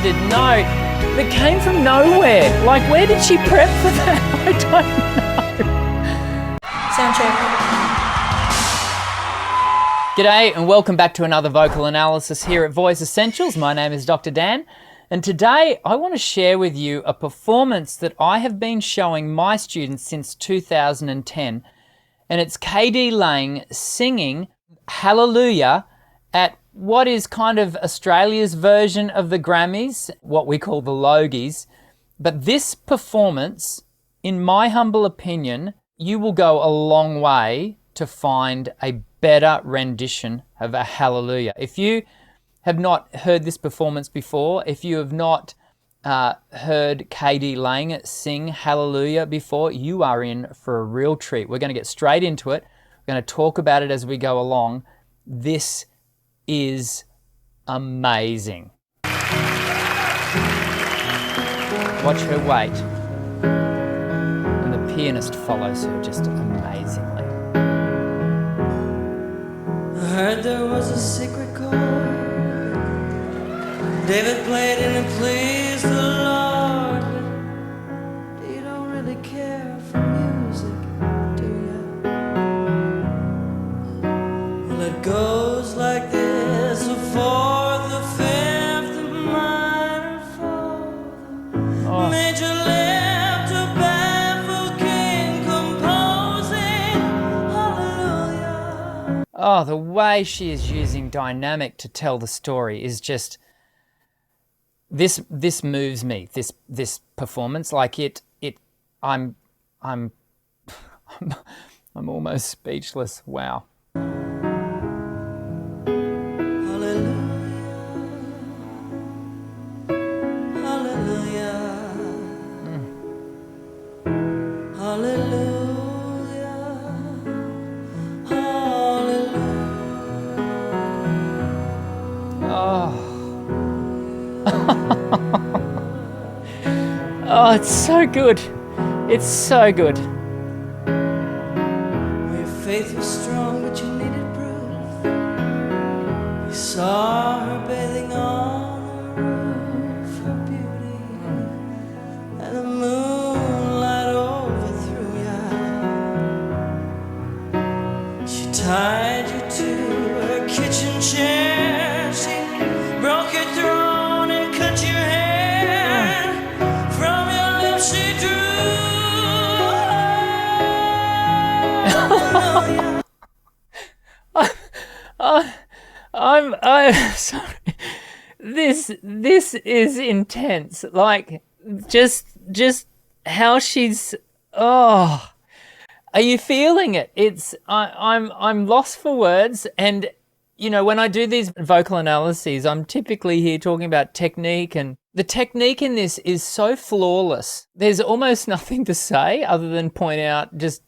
scripted note that came from nowhere. Like, where did she prep for that? I don't know. Sound check. G'day and welcome back to another vocal analysis here at Voice Essentials. My name is Dr. Dan, and today I want to share with you a performance that I have been showing my students since 2010, and it's k.d.lang singing Hallelujah at what is kind of Australia's version of the Grammys, what we call the Logies. But this performance, in my humble opinion, you will go a long way to find a better rendition of a Hallelujah. If you have not heard this performance before, if you have not heard k.d.lang sing Hallelujah before, you are in for a real treat. We're going to get straight into it. We're going to talk about it as we go along. This is amazing. Watch her wait. And the pianist follows her just amazingly. I heard there was a secret chord David played and it pleased the Lord. But you don't really care for music, do you? Well, it goes like this: a fourth, a fifth, a minor fall, major left, a barefoot king composing Hallelujah. Oh, the way she is using dynamic to tell the story is just, this moves me. This performance, like I'm almost speechless. Wow. Oh, it's so good. It's so good. Your faith was strong, but you needed proof. You saw her bathing on the roof, her beauty, and the moonlight overthrew you. She tied you to her kitchen chair. She broke your throne and cut your hair. From your lips she drew. I'm sorry. This is intense. Like, just how she's. Oh, are you feeling it? I'm lost for words. And you know, when I do these vocal analyses, I'm typically here talking about technique, and the technique in this is so flawless. There's almost nothing to say other than point out just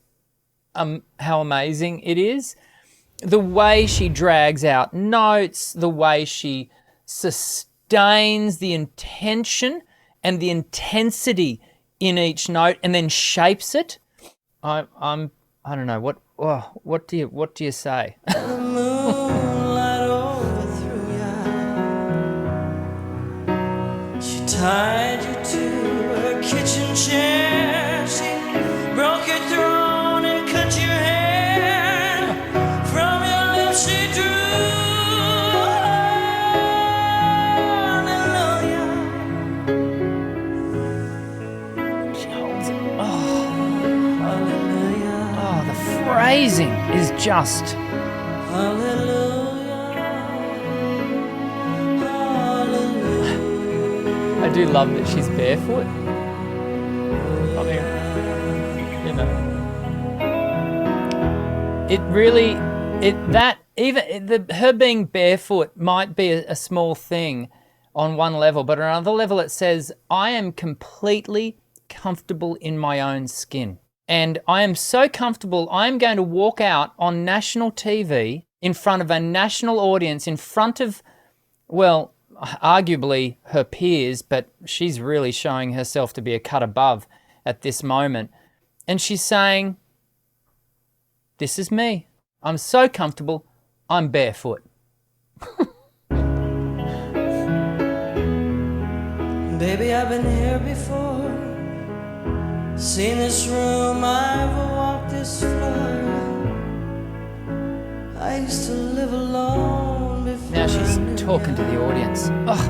how amazing it is. The way she drags out notes, the way she sustains the intention and the intensity in each note and then shapes it. I don't know, what do you say? The moonlight overthrew you. She tied you to her kitchen chair. She broke your throne and cut your hair. From your lips she drew. Hallelujah. She holds it. Oh, Hallelujah. oh, the phrasing is just. Hallelujah. Hallelujah. I do love that she's barefoot. I mean, you know, it really, her being barefoot might be a small thing on one level, but on another level it says, I am completely comfortable in my own skin. And I am so comfortable, I'm going to walk out on national TV in front of a national audience, in front of, well, arguably her peers, but she's really showing herself to be a cut above at this moment. And she's saying, this is me. I'm so comfortable, I'm barefoot. Baby, I've been here before, seen this room, I've walked this floor. I used to live alone before. Now she's talking to the audience. Oh.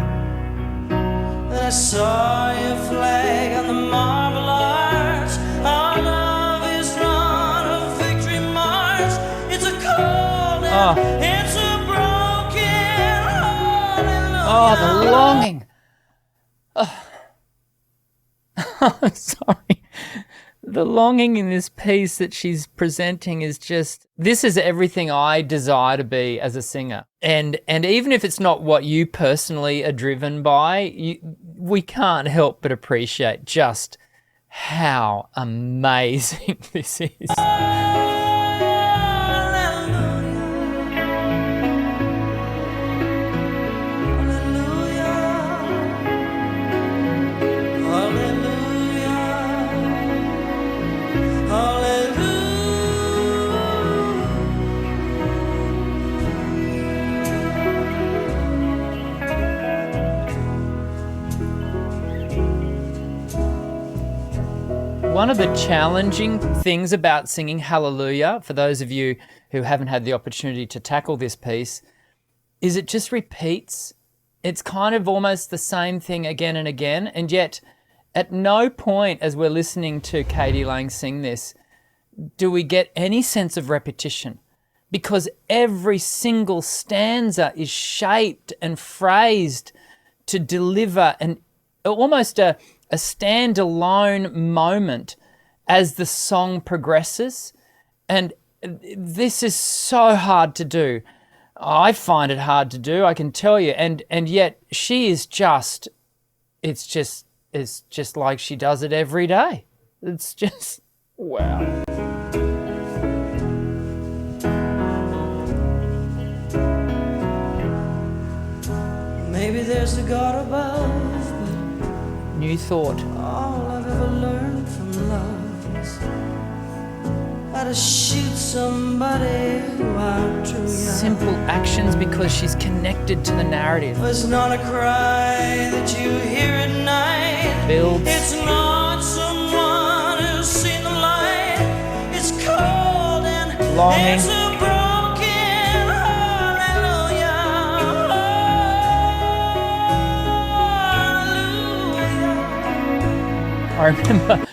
And I saw your flag on the marble arch. Our love is on a victory march. It's a cold and it's a broken hallelujah. Oh, the longing. Oh. I'm sorry. The longing in this piece that she's presenting is just, this is everything I desire to be as a singer. And even if it's not what you personally are driven by, we can't help but appreciate just how amazing this is. One of the challenging things about singing Hallelujah, for those of you who haven't had the opportunity to tackle this piece, is it just repeats. It's kind of almost the same thing again and again, and yet at no point as we're listening to k.d.lang sing this do we get any sense of repetition, because every single stanza is shaped and phrased to deliver almost a standalone moment as the song progresses. And this is so hard to do. I find it hard to do, I can tell you. And yet she is just, it's just like she does it every day. It's just, wow. Maybe there's a God above. New thought. All I've ever learned from love is how to shoot somebody who I'm too young. Simple actions, because she's connected to the narrative. It's not a cry that you hear at night. Builds. It's not someone who's seen the light. It's cold and longing. It's a broken hallelujah.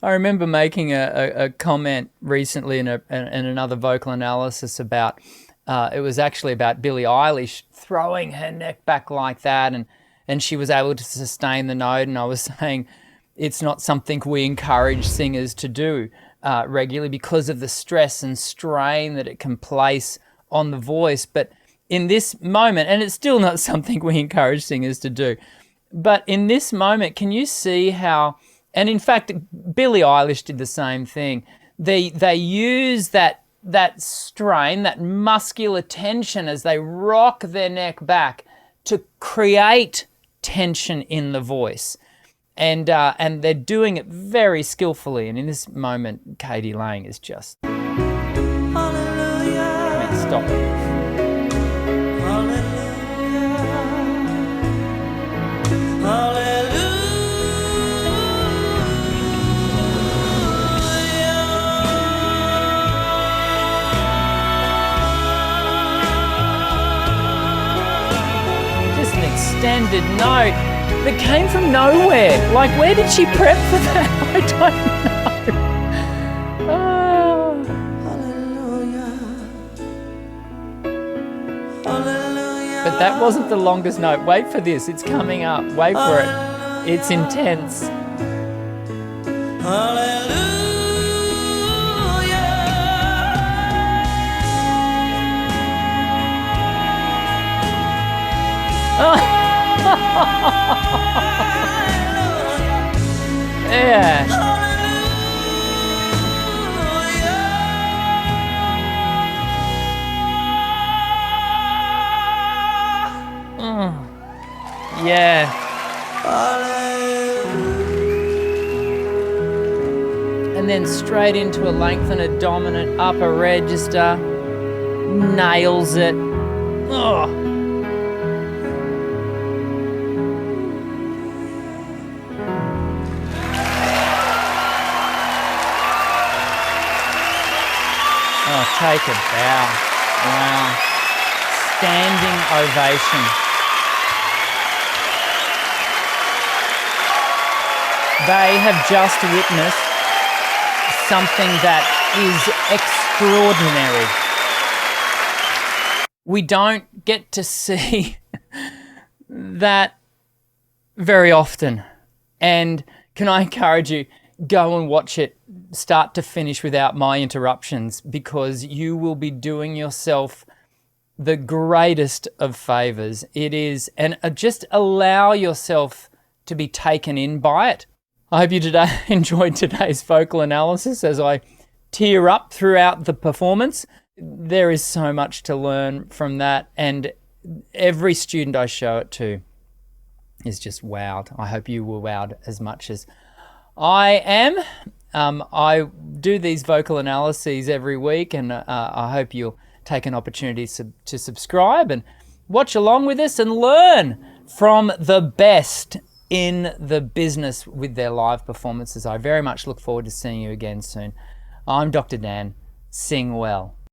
I remember making a comment recently in another vocal analysis about, it was actually about Billie Eilish throwing her neck back like that, and she was able to sustain the note, and I was saying it's not something we encourage singers to do regularly because of the stress and strain that it can place on the voice. But in this moment, and it's still not something we encourage singers to do, but in this moment, can you see how, and in fact, Billie Eilish did the same thing. They use that strain, that muscular tension as they rock their neck back to create tension in the voice. And they're doing it very skillfully. And in this moment, k.d.lang is just, Hallelujah. stop it. Extended note that came from nowhere. Like, where did she prep for that? I don't know. Oh. Hallelujah. Hallelujah. But that wasn't the longest note. Wait for this. It's coming up. Wait for it. It's intense. Hallelujah. Yeah. Yeah. And then straight into a lengthened dominant upper register. Nails it. Oh. Take a bow. Wow. Standing ovation. They have just witnessed something that is extraordinary. We don't get to see that very often. And can I encourage you, go and watch it start to finish without my interruptions, because you will be doing yourself the greatest of favors. It is, and just allow yourself to be taken in by it. I hope you enjoyed today's vocal analysis as I tear up throughout the performance. There is so much to learn from that, and every student I show it to is just wowed. I hope you were wowed as much as I am. I do these vocal analyses every week, and I hope you'll take an opportunity to subscribe and watch along with us and learn from the best in the business with their live performances. I very much look forward to seeing you again soon. I'm Dr. Dan. Sing well.